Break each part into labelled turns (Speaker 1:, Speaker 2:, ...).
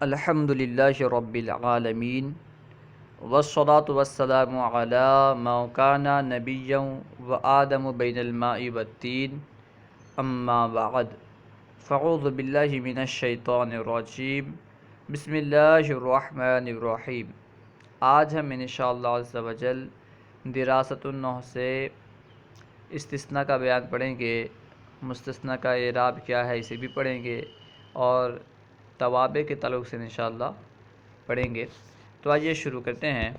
Speaker 1: الحمد للہ رب العالمین والصلاة والسلام علی من کان نبیا وآدم بین الماء والطین اما بعد فاعوذ باللہ من الشیطان الرجیم بسم اللہ الرحمن الرحیم۔ آج ہم انشاءاللہ عز و جل دراست النحو سے استثناء کا بیان پڑھیں گے، مستثنیٰ کا اعراب کیا ہے اسے بھی پڑھیں گے، اور توابع کے تعلق سے انشاءاللہ پڑھیں گے۔ تو آئیے شروع کرتے ہیں۔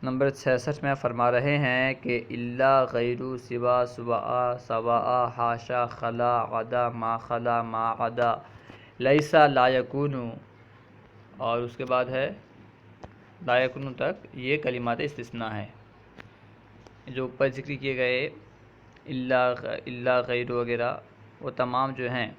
Speaker 1: نمبر 66 میں فرما رہے ہیں کہ الا غیر سوا سواء سواء حاشا خلا عدا ما خلا ما عدا لیسا لا یکون، اور اس کے بعد ہے لا یکون تک یہ کلمات استثناء ہیں جو اوپر ذکر کیے گئے۔ الا غیر وغیرہ وہ تمام جو ہیں،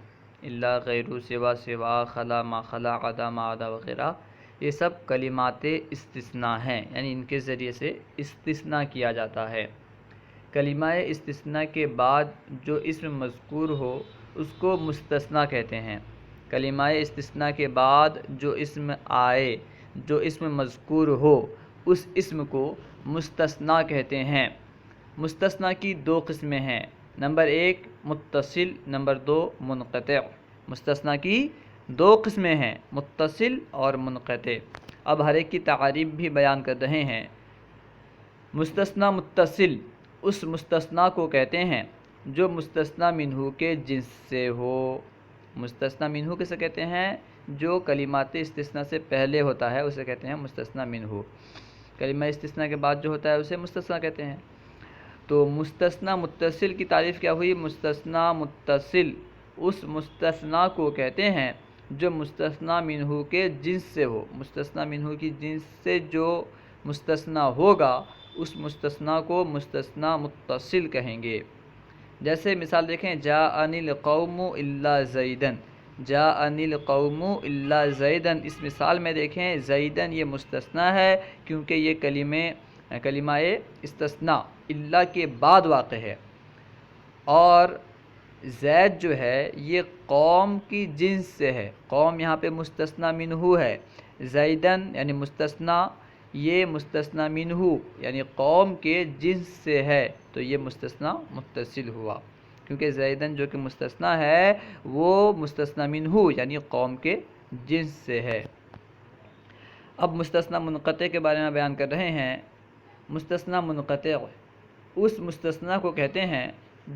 Speaker 1: الا غیر سوا سوا خلا ما خلا عدا ما عدا وغیرہ، یہ سب کلمات استثناء ہیں، یعنی ان کے ذریعے سے استثناء کیا جاتا ہے۔ کلمہ استثناء کے بعد جو اسم مذکور ہو اس کو مستثنیٰ کہتے ہیں۔ کلمہ استثناء کے بعد جو اسم آئے، جو اسم مذکور ہو، اس اسم کو مستثنیٰ کہتے ہیں۔ مستثنیٰ کی دو قسمیں ہیں، نمبر 1 متصل، نمبر 2 منقطع۔ مستثنیٰ کی دو قسمیں ہیں، متصل اور منقطع۔ اب ہر ایک کی تعریف بھی بیان کر رہے ہیں۔ مستثنیٰ متصل اس مستثنیٰ کو کہتے ہیں جو مستثنیٰ منہ کے جنس سے ہو۔ مستثنیٰ منہ کسے کہتے ہیں؟ جو کلمات استثناء سے پہلے ہوتا ہے اسے کہتے ہیں مستثنیٰ منہ۔ کلمہ استثناء کے بعد جو ہوتا ہے اسے مستثنیٰ کہتے ہیں۔ تو مستثنیٰ متصل کی تعریف کیا ہوئی؟ مستثنیٰ متصل اس مستثنیٰ کو کہتے ہیں جو مستثنیٰ منہ کے جنس سے ہو۔ مستثنیٰ منہ کی جنس سے جو مستثنیٰ ہوگا اس مستثنیٰ کو مستثنیٰ متصل کہیں گے۔ جیسے مثال دیکھیں، جاءنی القوم الا زیدن، جاءنی القوم الا زیدن، اس مثال میں دیکھیں زیدن یہ مستثنیٰ ہے کیونکہ یہ کلمہ استثناء الا کے بعد واقع ہے، اور زید جو ہے یہ قوم کی جنس سے ہے۔ قوم یہاں پہ مستثنیٰ منہ ہے، زیدن یعنی مستثنیٰ، یہ مستثنیٰ منہ یعنی قوم کے جنس سے ہے، تو یہ مستثنیٰ متصل ہوا کیونکہ زیدن جو کہ مستثنیٰ ہے وہ مستثنیٰ منہ یعنی قوم کے جنس سے ہے۔ اب مستثنیٰ منقطع کے بارے میں بیان کر رہے ہیں۔ مستثنیٰ منقطع اس مستثنیٰ کو کہتے ہیں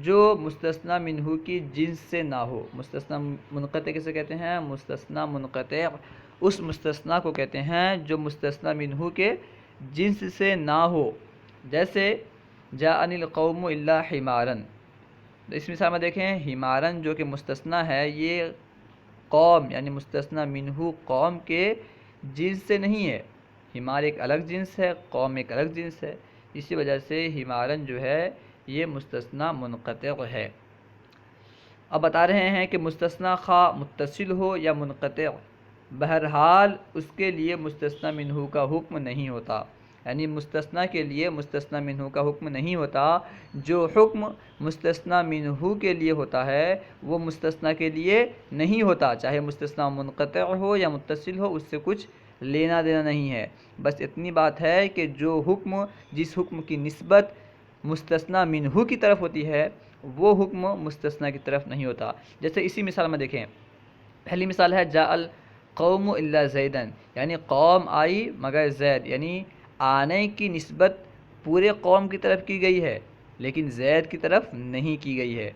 Speaker 1: جو مستثنیٰ منہ کی جنس سے نہ ہو۔ مستثنیٰ منقطع کسے کہتے ہیں؟ مستثنیٰ منقطع اس مستثنیٰ کو کہتے ہیں جو مستثنیٰ منہ کے جنس سے نہ ہو۔ جیسے جاءنی القوم الا حمارا، اس مثال میں دیکھیں حمارن جو کہ مستثنیٰ ہے یہ قوم یعنی مستثنیٰ منہ قوم کے جنس سے نہیں ہے۔ حمار ایک الگ جنس ہے، قوم ایک الگ جنس ہے، اسی وجہ سے حمارن جو ہے یہ مستثنیٰ منقطع ہے۔ اب بتا رہے ہیں کہ مستثنیٰ خواہ متصل ہو یا منقطع، بہرحال اس کے لیے مستثنیٰ منہ کا حکم نہیں ہوتا، یعنی مستثنیٰ کے لیے مستثنیٰ منہ کا حکم نہیں ہوتا۔ جو حکم مستثنیٰ منہ کے لیے ہوتا ہے وہ مستثنیٰ کے لیے نہیں ہوتا، چاہے مستثنیٰ منقطع ہو یا متصل ہو، اس سے کچھ لینا دینا نہیں ہے۔ بس اتنی بات ہے کہ جو حکم جس حکم کی نسبت مستثنیٰ منہ کی طرف ہوتی ہے وہ حکم مستثنیٰ کی طرف نہیں ہوتا۔ جیسے اسی مثال میں دیکھیں، پہلی مثال ہے جاء القوم الا زیدن، یعنی قوم آئی مگر زید، یعنی آنے کی نسبت پورے قوم کی طرف کی گئی ہے لیکن زید کی طرف نہیں کی گئی ہے،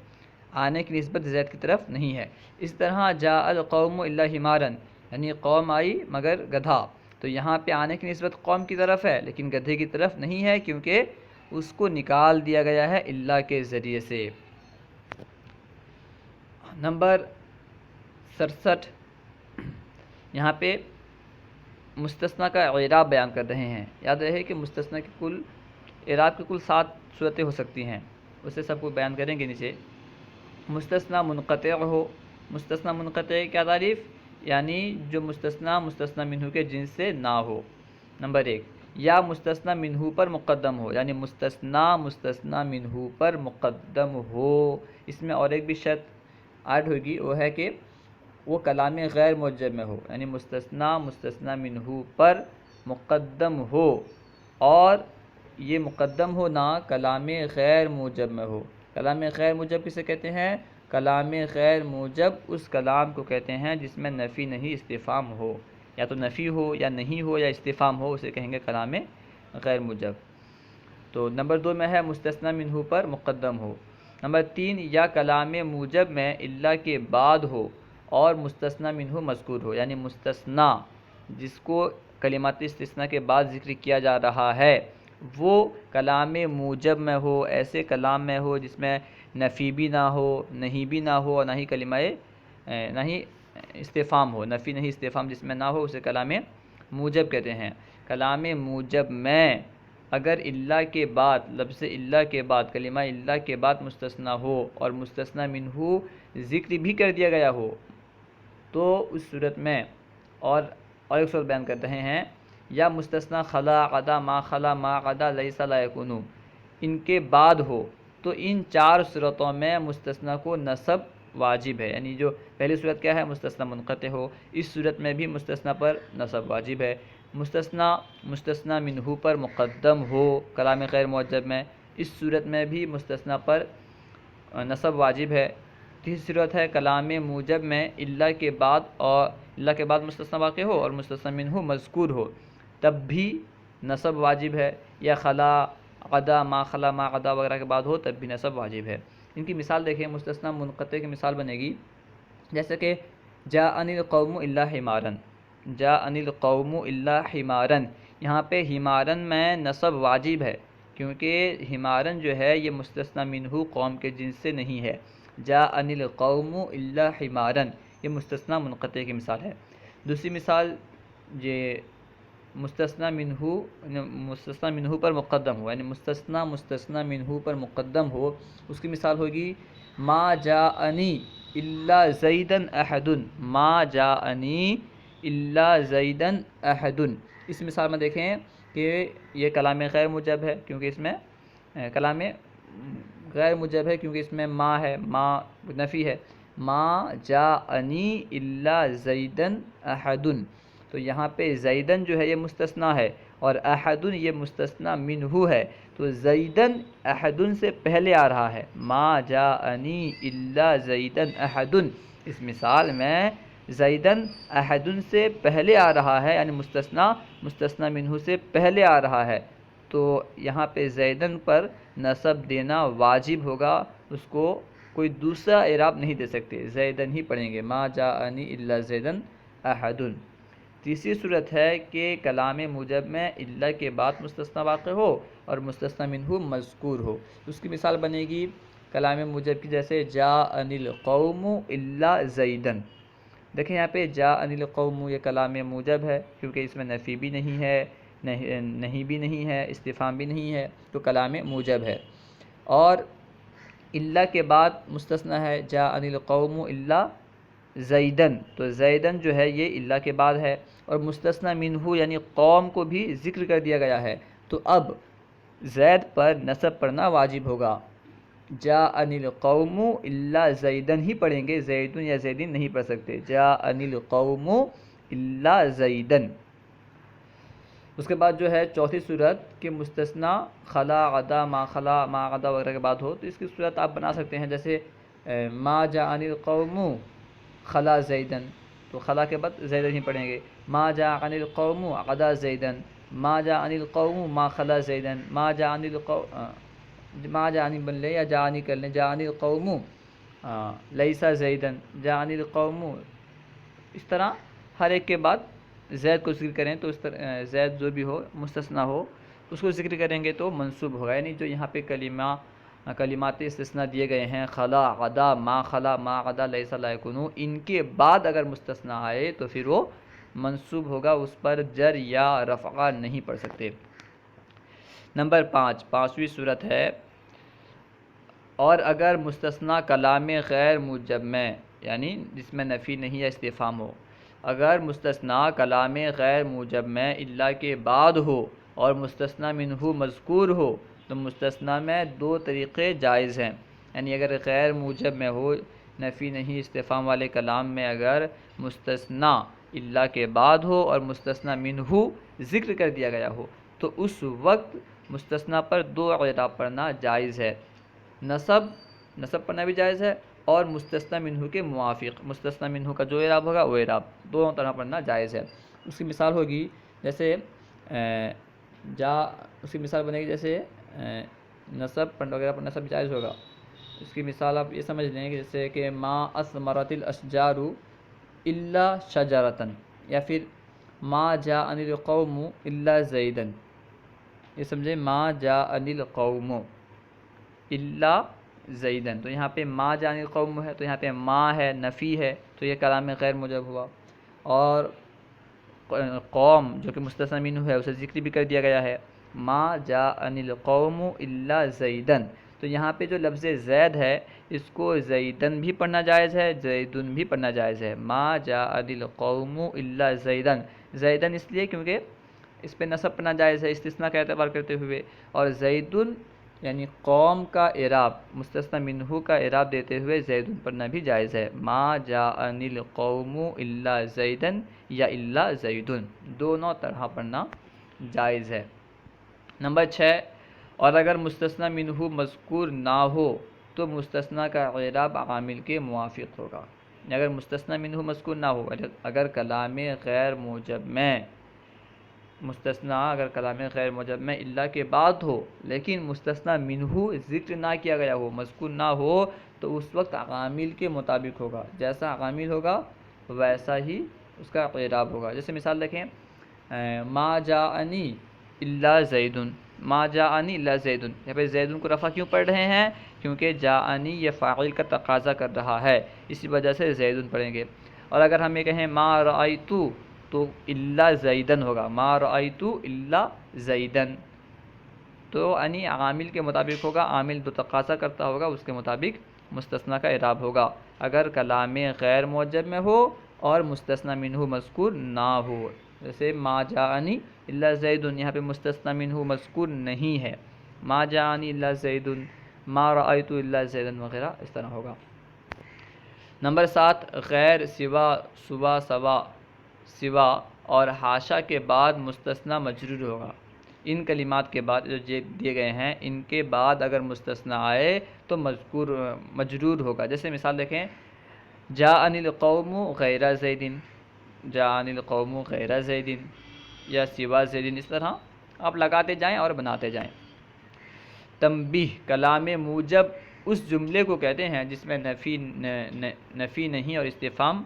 Speaker 1: آنے کی نسبت زید کی طرف نہیں ہے۔ اس طرح جاء القوم الا حمارا، یعنی قوم آئی مگر گدھا، تو یہاں پہ آنے کی نسبت قوم کی طرف ہے لیکن گدھے کی طرف نہیں ہے کیونکہ اس کو نکال دیا گیا ہے الا کے ذریعے سے۔ نمبر 67 یہاں پہ مستثنیٰ کا اعراب بیان کر رہے ہیں۔ یاد رہے کہ مستثنیٰ کی اعراب کی کل 7 صورتیں ہو سکتی ہیں، اسے سب کو بیان کریں گے نیچے۔ مستثنیٰ منقطع ہو، مستثنیٰ منقطع کیا تعریف؟ یعنی جو مستثنیٰ منہ کے جنس سے نہ ہو، نمبر 1، یا مستثنیٰ منہ پر مقدم ہو، یعنی مستثنیٰ منہ پر مقدم ہو۔ اس میں اور ایک بھی شرط ایڈ ہوگی، وہ ہے کہ وہ کلام غیر موجب میں ہو، یعنی مستثنیٰ مستثنیٰ منہ پر مقدم ہو، اور یہ مقدم ہونا کلام غیر موجب میں ہو۔ کلام غیر موجب کسے کہتے ہیں؟ کلام غیر موجب اس کلام کو کہتے ہیں جس میں نفی نہیں استفہام ہو، یا تو نفی ہو یا نہیں ہو یا استفہام ہو، اسے کہیں گے کلام غیر موجب۔ تو نمبر 2 میں ہے مستثنیٰ منہ پر مقدم ہو۔ نمبر 3 یا کلام موجب میں الا کے بعد ہو اور مستثنیٰ منہ مذکور ہو، یعنی مستثنیٰ جس کو کلمات استثناء کے بعد ذکر کیا جا رہا ہے وہ کلام موجب میں ہو، ایسے کلام میں ہو جس میں نفی بھی نہ ہو، نہیں بھی نہ ہو، اور نہ ہی کلمہ نہ ہی استفہام ہو، نفی نہیں استفہام جس میں نہ ہو، اسے کلام موجب کہتے ہیں۔ کلام موجب میں اگر الا کے بعد، لفظ الا کے بعد، کلمہ الا کے بعد مستثنیٰ ہو اور مستثنیٰ منہ ذکر بھی کر دیا گیا ہو تو اس صورت میں اور ایک صورت بیان کرتے ہیں، یا مستثنیٰ خلا عدا ما خلا ما عدا لیس لا یکون، ان کے بعد ہو تو ان 4 صورتوں میں مستثنیٰ کو نصب واجب ہے، یعنی جو پہلی صورت کیا ہے مستثنیٰ منقطع ہو، اس صورت میں بھی مستثنیٰ پر نصب واجب ہے۔ مستثنیٰ مستثنیٰ منہ پر مقدم ہو کلام غیر موجب میں، اس صورت میں بھی مستثنیٰ پر نصب واجب ہے۔ تیسری صورت ہے کلام موجب میں الا کے بعد اور الا کے بعد مستثنیٰ واقع ہو اور مستثنیٰ منہ مذکور ہو، تب بھی نصب واجب ہے، یا خلا عدا ما خلا ما عدا وغیرہ کے بعد ہو تب بھی نصب واجب ہے۔ ان کی مثال دیکھیں، مستثنیٰ منقطع کی مثال بنے گی جیسے کہ جاءنی القوم الا حمارن، جاءنی القوم الا حمارن، یہاں پہ حمارن میں نصب واجب ہے کیونکہ حمارن جو ہے یہ مستثنیٰ منہ قوم کے جنس سے نہیں ہے۔ جاءنی القوم الا حمارن یہ مستثنیٰ منقطع کی مثال ہے۔ دوسری مثال یہ مستثنیٰ منہ پر مقدم ہو، یعنی مستثنیٰ منہ پر مقدم ہو، اس کی مثال ہوگی ما جاءنی الا زیدن احد، ما جاءنی الا زیدن احد۔ اس مثال میں دیکھیں کہ یہ کلام غیر موجب ہے کیونکہ اس میں کلام غیر موجب ہے کیونکہ اس میں ما ہے، ما نفی ہے، ما جاءنی الا زیدن احد، تو یہاں پہ زیدن جو ہے یہ مستثنیٰ ہے اور احد یہ مستثنیٰ منہ ہے، تو زیدن احد سے پہلے آ رہا ہے، ما جاءنی الا زیدن احد، اس مثال میں زیدن احد سے پہلے آ رہا ہے، یعنی مستثنیٰ منہ سے پہلے آ رہا ہے، تو یہاں پہ زیدن پر نصب دینا واجب ہوگا، اس کو کوئی دوسرا اعراب نہیں دے سکتے، زیدن ہی پڑھیں گے، ما جاءنی الا زیدن احد۔ تیسری صورت ہے کہ کلام موجب میں الا کے بعد مستثنیٰ واقع ہو اور مستثنیٰ منہ مذکور ہو، اس کی مثال بنے گی کلام موجب کی جیسے جاءنی القوم الا زیدن۔ دیکھیں یہاں پہ جاءنی القوم یہ کلام موجب ہے کیونکہ اس میں نفی بھی نہیں ہے، نہیں بھی نہیں ہے، استفہام بھی نہیں ہے، تو کلام موجب ہے۔ اور الا کے بعد مستثنیٰ ہے جاءنی القوم الا زیدن، تو زیدن جو ہے یہ الا کے بعد ہے، اور مستثنیٰ منہ یعنی قوم کو بھی ذکر کر دیا گیا ہے، تو اب زید پر نصب پڑھنا واجب ہوگا، جاءنی القوم الا زیدن ہی پڑھیں گے، زیدن یا زیدین نہیں پڑھ سکتے، جاءنی القوم الا زیدن۔ اس کے بعد جو ہے چوتھی صورت کہ مستثنیٰ خلا عدا ما خلا ما عدا وغیرہ کے بعد ہو، تو اس کی صورت آپ بنا سکتے ہیں جیسے ما جاءنی القوم خلا زیدن، تو خلا کے بعد زیدن ہی پڑھیں گے، ما جاءنی القوم عدا زیدن، ما جاءنی القوم ما خلا زیدن، ما جاءنی القوم، ما جاءنی بن لیں یا جاءنی کر لیں، جاءنی القوم لیسا زیدن، جاءنی القوم، اس طرح ہر ایک کے بعد زید کو ذکر کریں تو اس طرح زید جو بھی ہو مستثنیٰ ہو اس کو ذکر کریں گے تو منصوب ہوگا، یعنی جو یہاں پہ کلمات استثناء دیے گئے ہیں خلا عدا ما خلا ما عدا لیس لا یکون، ان کے بعد اگر مستثنیٰ آئے تو پھر وہ منصوب ہوگا، اس پر جر یا رفع نہیں پڑھ سکتے۔ نمبر 5 پانچویں صورت ہے اور اگر مستثنیٰ کلام غیر موجب میں، یعنی جس میں نفی نہیں یا استفہام ہو، اگر مستثنیٰ کلام غیر موجب میں الا کے بعد ہو اور مستثنیٰ منہ مذکور ہو تو مستثنیٰ میں 2 طریقے جائز ہیں، یعنی اگر غیر موجب میں ہو نفی نہیں، استفہام والے کلام میں اگر مستثنی الا کے بعد ہو اور مستثنی منہ ذکر کر دیا گیا ہو تو اس وقت مستثنی پر دو اعراب پڑھنا جائز ہے، نصب پڑھنا بھی جائز ہے اور مستثنی منہ کے موافق مستثنی منہ کا جو اعراب ہوگا وہ اعراب دونوں طرح پڑھنا جائز ہے۔ اس کی مثال ہوگی جیسے اس کی مثال بنے گی جیسے نصب پڑھنا وغیرہ پر نصب جائز ہوگا۔ اس کی مثال آپ یہ سمجھ لیں کہ جیسے کہ ما اثمرت الاشجار الا شجرۃ، یا پھر ما جاءنی القوم الا زیدا، یہ سمجھے ما جاءنی القوم الا زیدن، تو یہاں پہ ما جاءنی القوم ہے تو یہاں پہ ما ہے، نفی ہے، تو یہ کلام غیر موجب ہوا، اور قوم جو کہ مستثنی منہ ہے اسے ذکر بھی کر دیا گیا ہے، ما جاءنی القوم الا زیدن، تو یہاں پہ جو لفظ زید ہے اس کو زیدن بھی پڑھنا جائز ہے، زیدن بھی پڑھنا جائز ہے، ما جاءنی القوم الا زیدن، زیدن اس لیے کیونکہ اس پہ نصب پڑھنا جائز ہے استثناء کا اعتبار کرتے ہوئے، اور زیدن یعنی قوم کا اعراب مستثنی منہ کا اعراب دیتے ہوئے زیدن پڑھنا بھی جائز ہے، ما جاءنی القوم الا زیدن یا الا زیدن، دونوں طرح پڑھنا جائز ہے۔ نمبر 6، اور اگر مستثنی منہ مذکور نہ ہو تو مستثنی کا اعراب عامل کے موافق ہوگا۔ اگر مستثنی منہ مذکور نہ ہو، اگر کلام غیر موجب میں اگر کلام غیر موجب میں الا کے بعد ہو لیکن مستثنی منہ ذکر نہ کیا گیا ہو، مذکور نہ ہو، تو اس وقت عامل کے مطابق ہوگا، جیسا عامل ہوگا ویسا ہی اس کا اعراب ہوگا۔ جیسے مثال دیکھیں ما جاءنی الا زیدن، ما جاءنی الا زیدن، یہاں پہ زیدن کو رفع کیوں پڑھ رہے ہیں؟ کیونکہ جاءنی یہ فاعل کا تقاضا کر رہا ہے، اسی وجہ سے زیدن پڑھیں گے۔ اور اگر ہم یہ کہیں ما رأیت تو الا زیدن ہوگا، ما رأیت الا زیدن، تو یعنی عامل کے مطابق ہوگا، عامل جو تقاضا کرتا ہوگا اس کے مطابق مستثنی کا اعراب ہوگا، اگر کلام غیر موجب میں ہو اور مستثنی منہ مذکور نہ ہو۔ جیسے ما جاءنی الا زیدن، یہاں پہ مستثنی منہ مذکور نہیں ہے، ما جاءنی الا زیدن، ما رأیت الا زیدن وغیرہ اس طرح ہوگا۔ نمبر 7، غیر سوا اور حاشا کے بعد مستثنی مجرور ہوگا۔ ان کلمات کے بعد جو دیے گئے ہیں ان کے بعد اگر مستثنی آئے تو مجرور ہوگا۔ جیسے مثال دیکھیں جاءنی القوم غیر زیدن، جاءنی القوم غیر زیدن یا سوا زیدن، اس طرح آپ لگاتے جائیں اور بناتے جائیں۔ تنبیہ، کلام موجب اس جملے کو کہتے ہیں جس میں نفی نہیں اور استفہام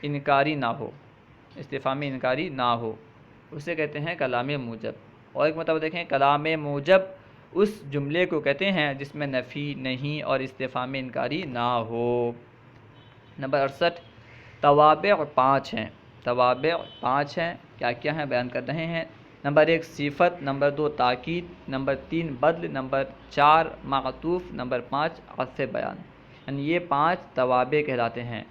Speaker 1: انکاری نہ ہو، اسے کہتے ہیں کلام موجب۔ اور ایک مرتبہ دیکھیں کلام موجب اس جملے کو کہتے ہیں جس میں نفی نہیں اور استفہام انکاری نہ ہو۔ نمبر 68، توابع 5 ہیں، کیا ہیں بیان کر رہے ہیں۔ نمبر 1 صفت، نمبر 2 تاکید، نمبر 3 بدل، نمبر 4 معطوف، نمبر 5 عطف بیان، یعنی یہ 5 توابع کہلاتے ہیں،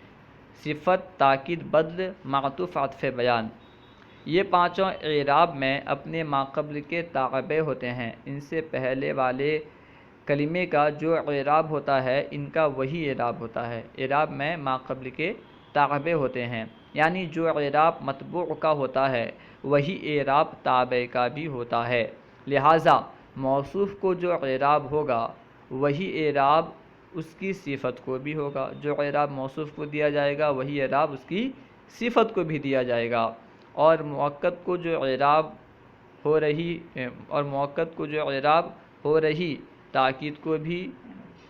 Speaker 1: صفت، تاکید، بدل، معطوف، عطف بیان۔ یہ پانچوں اعراب میں اپنے ماقبل کے تابع ہوتے ہیں، ان سے پہلے والے کلمے کا جو اعراب ہوتا ہے ان کا وہی اعراب ہوتا ہے، اعراب میں ماقبل کے تابع ہوتے ہیں، یعنی جو اعراب متبوع کا ہوتا ہے وہی اعراب تابع کا بھی ہوتا ہے، لہٰذا موصوف کو جو اعراب ہوگا وہی اعراب اس کی صفت کو بھی ہوگا، جو اعراب موصوف کو دیا جائے گا وہی اعراب اس کی صفت کو بھی دیا جائے گا، اور مؤکد کو جو اعراب ہو رہی تاکید کو بھی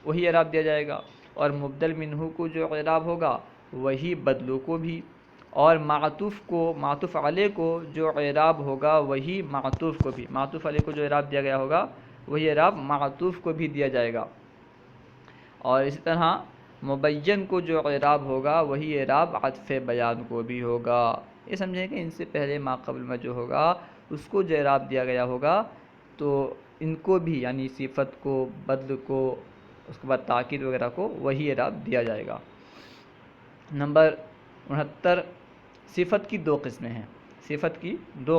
Speaker 1: وہی اعراب دیا جائے گا، اور مبدل منہ کو جو اعراب ہوگا وہی بدلو کو بھی، اور معطوف علیہ کو جو اعراب ہوگا وہی معطوف کو بھی، معطوف علیہ کو جو اعراب دیا گیا ہوگا وہی اعراب معطوف کو بھی دیا جائے گا، اور اسی طرح مبین کو جو اعراب ہوگا وہی اعراب عطف بیان کو بھی ہوگا۔ یہ سمجھیں کہ ان سے پہلے ماقبل میں جو ہوگا اس کو جو اعراب دیا گیا ہوگا تو ان کو بھی یعنی صفت کو، بدل کو، اس کے بعد تاکید وغیرہ کو وہی اعراب دیا جائے گا۔ نمبر 69، صفت کی دو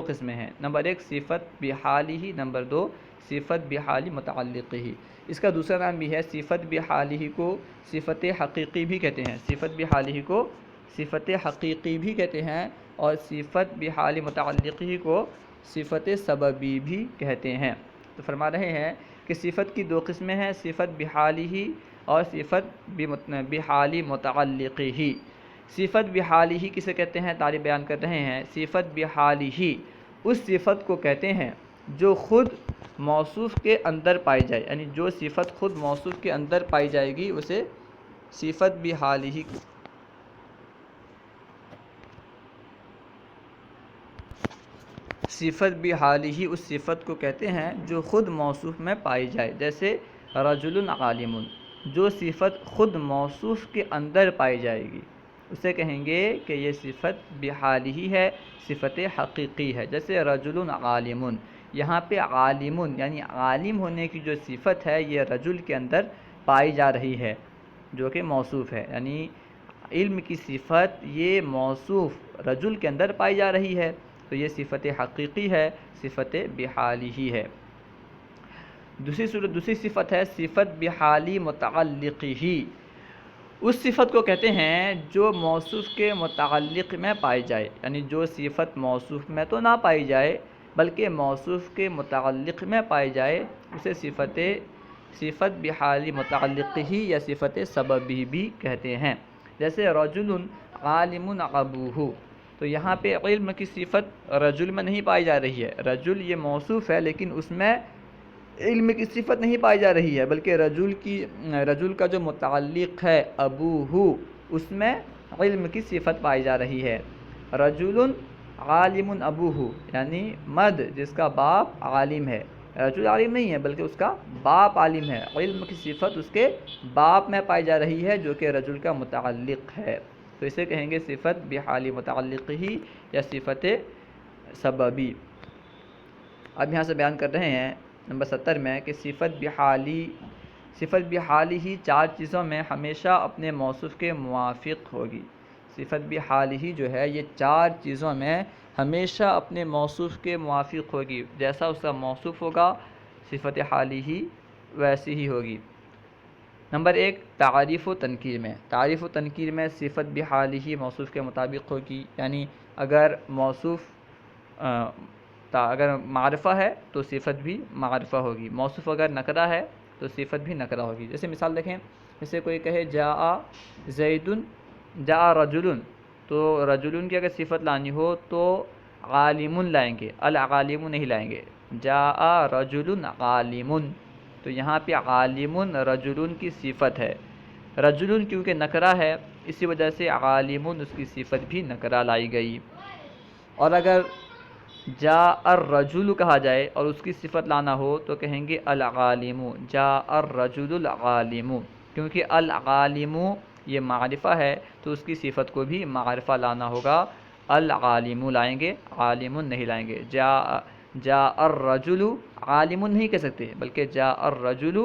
Speaker 1: قسمیں ہیں، نمبر 1 صفت بحالہ، نمبر 2 صفت بحال متعلقہ. اس کا دوسرا نام بھی ہے صفت بحالہ کو صفت حقیقی بھی کہتے ہیں. صفت بحالہ کو صفت حقیقی بھی کہتے ہیں اور صفت بحال متعلقہ کو صفت سببی بھی کہتے ہیں. تو فرما رہے ہیں کہ صفت کی دو قسمیں ہیں، صفت بحالہ اور صفت بحال متعلقہ. صفت بحالہ کسے کہتے ہیں؟ تعریف بیان کر رہے ہیں. صفت بحالہ اس صفت کو کہتے ہیں جو خود موصوف کے اندر پائی جائے، یعنی جو صفت خود موصوف کے اندر پائی جائے گی اسے صفت بحالہ صفت بحالہ اس صفت کو کہتے ہیں جو خود موصوف میں پائی جائے. جیسے رجل عالم، جو صفت خود موصوف کے اندر پائی جائے گی اسے کہیں گے کہ یہ صفت بحالہ ہے، صفت حقیقی ہے. جیسے رجل عالم، یہاں پہ عالم یعنی عالم ہونے کی جو صفت ہے یہ رجل کے اندر پائی جا رہی ہے جو کہ موصوف ہے، یعنی علم کی صفت یہ موصوف رجل کے اندر پائی جا رہی ہے تو یہ صفت حقیقی ہے، صفت بحالہ ہے. دوسری صفت ہے صفت بحال متعلقہ. اس صفت کو کہتے ہیں جو موصوف کے متعلق میں پائی جائے، یعنی جو صفت موصوف میں تو نہ پائی جائے بلکہ موصوف کے متعلق میں پائی جائے اسے صفت بحال متعلقہ یا صفت سببی بھی کہتے ہیں. جیسے رجل عالم ابوہ، تو یہاں پہ علم کی صفت رجل میں نہیں پائی جا رہی ہے. رجل یہ موصوف ہے لیکن اس میں علم کی صفت نہیں پائی جا رہی ہے بلکہ رجل کا جو متعلق ہے ابوہ اس میں علم کی صفت پائی جا رہی ہے. رجل عالم ابوہ یعنی مرد جس کا باپ عالم ہے، رجل عالم نہیں ہے بلکہ اس کا باپ عالم ہے، علم کی صفت اس کے باپ میں پائی جا رہی ہے جو کہ رجل کا متعلق ہے تو اسے کہیں گے صفت بحال متعلقہ یا صفت سببی. اب یہاں سے بیان کر رہے ہیں نمبر 70 میں کہ صفت بحالہ ہی 4 چیزوں میں ہمیشہ اپنے موصوف کے موافق ہوگی. صفت بحالہ جو ہے یہ 4 چیزوں میں ہمیشہ اپنے موصوف کے موافق ہوگی. جیسا اس کا موصوف ہوگا صفت حالہ ویسی ہی ہوگی. نمبر 1 تعریف و تنکیر میں. تعریف و تنکیر میں صفت بحالہ موصوف کے مطابق ہوگی، یعنی اگر موصوف اگر معرفہ ہے تو صفت بھی معرفہ ہوگی، موصوف اگر نکرہ ہے تو صفت بھی نکرہ ہوگی. جیسے مثال دیکھیں، جیسے کوئی کہے جاء زید جاء رجل، تو رجل کی اگر صفت لانی ہو تو عالم لائیں گے، العالم نہیں لائیں گے. جاء رجل عالم، تو یہاں پہ عالم رجل کی صفت ہے. رجل کیونکہ نکرہ ہے اسی وجہ سے عالم اس کی صفت بھی نکرہ لائی گئی. اور اگر جاء الرجل کہا جائے اور اس کی صفت لانا ہو تو کہیں گے العالم، جاء الرجل العالم، کیونکہ العالم یہ معرفہ ہے تو اس کی صفت کو بھی معرفہ لانا ہوگا، العالم لائیں گے، عالم نہیں لائیں گے. جاء الرجل عالم نہیں کہہ سکتے بلکہ جاء الرجل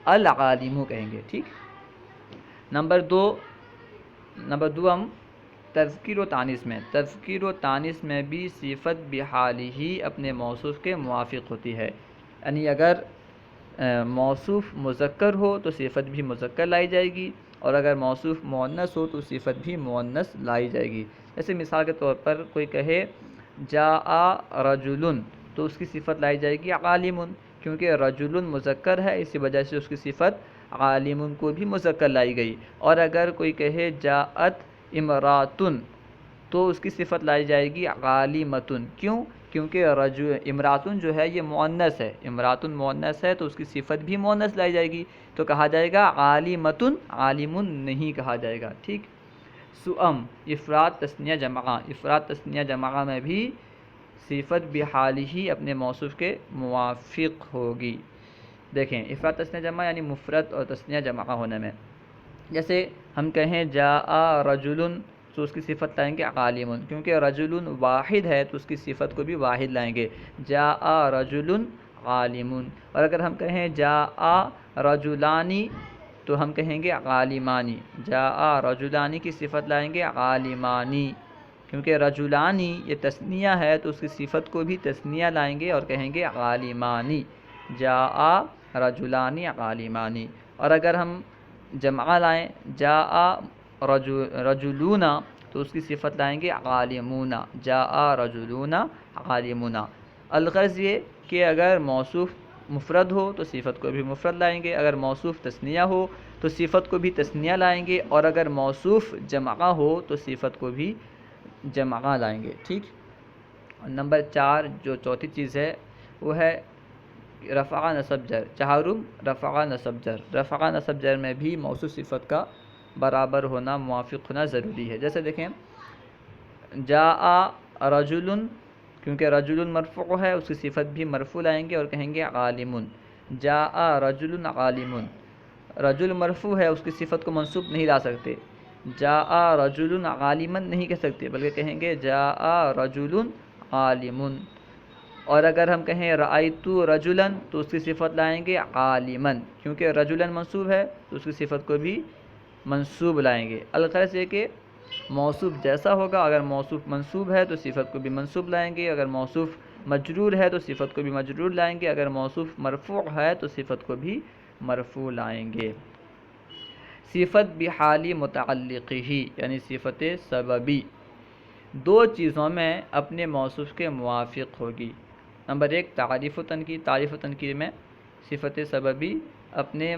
Speaker 1: العالم کہیں گے. ٹھیک. نمبر 2 ہم تذکیر و تانیث میں. تذکیر و تانیث میں بھی صفت بحالہ اپنے موصوف کے موافق ہوتی ہے، یعنی اگر موصوف مذکر ہو تو صفت بھی مذکر لائی جائے گی اور اگر موصوف مؤنث ہو تو صفت بھی مؤنث لائی جائے گی. جیسے مثال کے طور پر کوئی کہے جاء رجل تو اس کی صفت لائی جائے گی عالم، کیونکہ رجل مذکر ہے اسی وجہ سے اس کی صفت عالم کو بھی مذکر لائی گئی. اور اگر کوئی کہے جاءت امراتن تو اس کی صفت لائی جائے گی عالمتن. کیوں؟ کیونکہ امراتن جو ہے یہ مؤنث ہے، امراتن مؤنث ہے تو اس کی صفت بھی مؤنث لائی جائے گی تو کہا جائے گا عالمتن، عالم نہیں کہا جائے گا. ٹھیک. سؤم افراد تثنیہ جمع. افراد تثنیہ جمع میں بھی صفت بحالہ اپنے موصوف کے موافق ہوگی. دیکھیں افراد تثنیہ جمع یعنی مفرد اور تثنیہ جمع ہونے میں، جیسے ہم کہیں جاء رجل تو اس کی صفت لائیں گے عالم، کیونکہ رجل واحد ہے تو اس کی صفت کو بھی واحد لائیں گے، جاء رجل عالم. اور اگر ہم کہیں جاء رجلانی تو ہم کہیں گے عالمانی، جاء رجلانی کی صفت لائیں گے عالمانی، کیونکہ رجلانی یہ تثنیہ ہے تو اس کی صفت کو بھی تثنیہ لائیں گے اور کہیں گے عالمانی. جاء رجلان عالمان، اور اگر ہم جمع لائیں جاء رجلون تو اس کی صفت لائیں گے عالمون، جاء رجلون عالمون۔ الغرض یہ کہ اگر موصوف مفرد ہو تو صفت کو بھی مفرد لائیں گے، اگر موصوف تثنیہ ہو تو صفت کو بھی تثنیہ لائیں گے، اور اگر موصوف جمع ہو تو صفت کو بھی جمع لائیں گے، ٹھیک۔ نمبر 4 جو چوتھی چیز ہے وہ ہے رفع نصب جر، چہارم رفع نصب جر۔ رفع نصب جر میں بھی موصوف صفت کا برابر ہونا، موافق ہونا ضروری ہے۔ جیسے دیکھیں جاء رجل، کیونکہ رجل مرفوع ہے اس کی صفت بھی مرفوع لائیں گے اور کہیں گے عالم، جاء رجل عالم۔ رجل مرفوع ہے اس کی صفت کو منصوب نہیں لا سکتے، جاء رجل عالما نہیں کہہ سکتے بلکہ کہیں گے جاء رجل عالم۔ اور اگر ہم کہیں رأیت رجلا تو اس کی صفت لائیں گے عالما، کیونکہ رجلا منصوب ہے تو اس کی صفت کو بھی منصوب لائیں گے۔ الغرض یہ کہ موصوف جیسا ہوگا، اگر موصوف منصوب ہے تو صفت کو بھی منصوب لائیں گے، اگر موصوف مجرور ہے تو صفت کو بھی مجرور لائیں گے، اگر موصوف مرفوع ہے تو صفت کو بھی مرفوع لائیں گے۔ صفت بحالی متعلقہ یعنی صفت سببی دو چیزوں میں اپنے موصوف کے موافق ہوگی۔ نمبر 1 تعریف و تنکیر، تعریف و تنکیر میں صفت سببی اپنے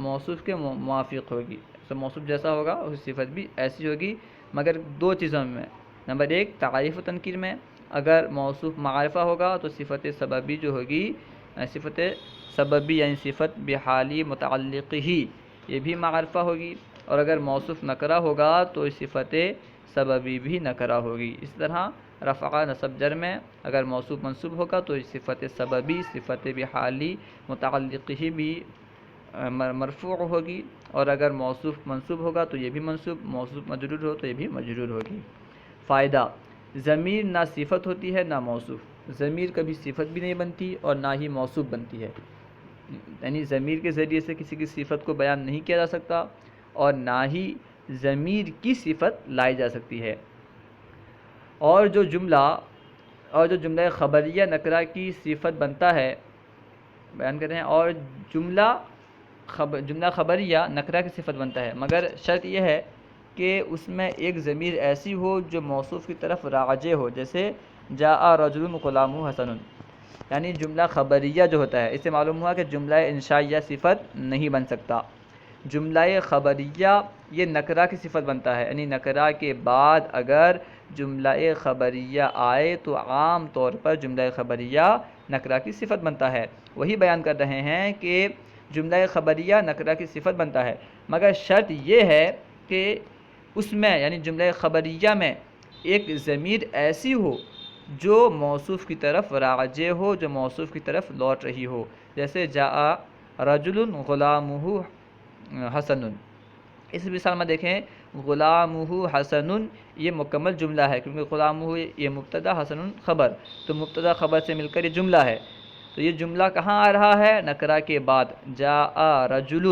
Speaker 1: موصوف کے موافق ہوگی، تو موصوف جیسا ہوگا اس کی صفت بھی ایسی ہوگی، مگر دو چیزوں میں۔ نمبر 1 تعریف و تنکیر میں اگر موصوف معرفہ ہوگا تو صفت سببی جو ہوگی، صفت سببی یعنی صفت بحالی متعلقہ یہ بھی معرفہ ہوگی، اور اگر موصوف نکرہ ہوگا تو صفت سببی بھی نکرہ ہوگی۔ اس طرح رفع نصب جر میں اگر موصوف منصوب ہوگا تو صفت سببی صفت بحالی متعلقہ بھی مرفوع ہوگی، اور اگر موصوف منصوب ہوگا تو یہ بھی منصوب، موصوف مجرور ہو تو یہ بھی مجرور ہوگی۔ فائدہ، ضمیر نہ صفت ہوتی ہے نہ موصوف، ضمیر کبھی صفت بھی نہیں بنتی اور نہ ہی موصوف بنتی ہے، یعنی ضمیر کے ذریعے سے کسی کی صفت کو بیان نہیں کیا جا سکتا اور نہ ہی ضمیر کی صفت لائی جا سکتی ہے۔ اور جو جملہ خبریہ نکرہ کی صفت بنتا ہے، بیان کر رہے ہیں، اور جملہ خبریہ نکرہ کی صفت بنتا ہے، مگر شرط یہ ہے کہ اس میں ایک ضمیر ایسی ہو جو موصوف کی طرف راجع ہو، جیسے جاء رجل غلامہ حسن، یعنی جملہ خبریہ جو ہوتا ہے، اس سے معلوم ہوا کہ جملہ انشائیہ صفت نہیں بن سکتا۔ جملہ خبریہ یہ نکرہ کی صفت بنتا ہے، یعنی نکرہ کے بعد اگر جملہ خبریہ آئے تو عام طور پر جملہ خبریہ نکرہ کی صفت بنتا ہے۔ وہی بیان کر رہے ہیں کہ جملہ خبریہ نکرہ کی صفت بنتا ہے، مگر شرط یہ ہے کہ اس میں یعنی جملہ خبریہ میں ایک ضمیر ایسی ہو جو موصوف کی طرف راجع ہو، جو موصوف کی طرف لوٹ رہی ہو، جیسے جاء رجل غلامہ حسن۔ اس مثال میں دیکھیں غلامہ حسن یہ مکمل جملہ ہے، کیونکہ غلامہ یہ مبتدا حسن خبر، تو مبتدا خبر سے مل کر یہ جملہ ہے، تو یہ جملہ کہاں آ رہا ہے؟ نکرہ کے بعد، جاء رجل،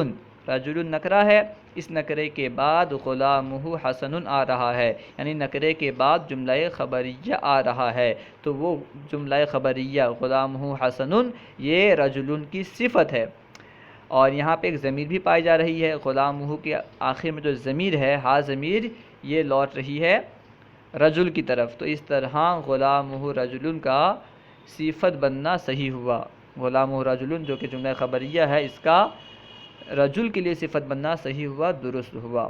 Speaker 1: رجل نکرہ ہے، اس نکرے کے بعد غلامہ حسن آ رہا ہے، یعنی نکرے کے بعد جملہ خبریہ آ رہا ہے، تو وہ جملہ خبریہ غلامہ حسن یہ رجل کی صفت ہے، اور یہاں پہ ایک ضمیر بھی پائی جا رہی ہے، غلامہ کے آخر میں جو ضمیر ہے ہا ضمیر یہ لوٹ رہی ہے رجل کی طرف، تو اس طرح غلامہ رجل کا صفت بننا صحیح ہوا، غلامہ رجل جو کہ جملہ خبریہ ہے اس کا رجل کے لیے صفت بننا صحیح ہوا، درست ہوا۔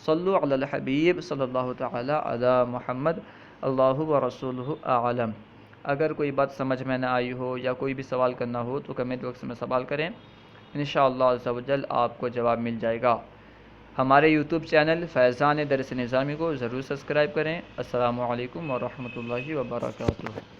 Speaker 1: صلو علی الحبیب صلی اللہ تعالی علی محمد، اللہ و رسولہ اعلم۔ اگر کوئی بات سمجھ میں نہ آئی ہو یا کوئی بھی سوال کرنا ہو تو کمنٹ باکس میں سوال کریں، انشاءاللہ عز و جل آپ کو جواب مل جائے گا۔ ہمارے یوٹیوب چینل فیضان درس نظامی کو ضرور سبسکرائب کریں۔ السلام علیکم ورحمۃ اللہ وبرکاتہ۔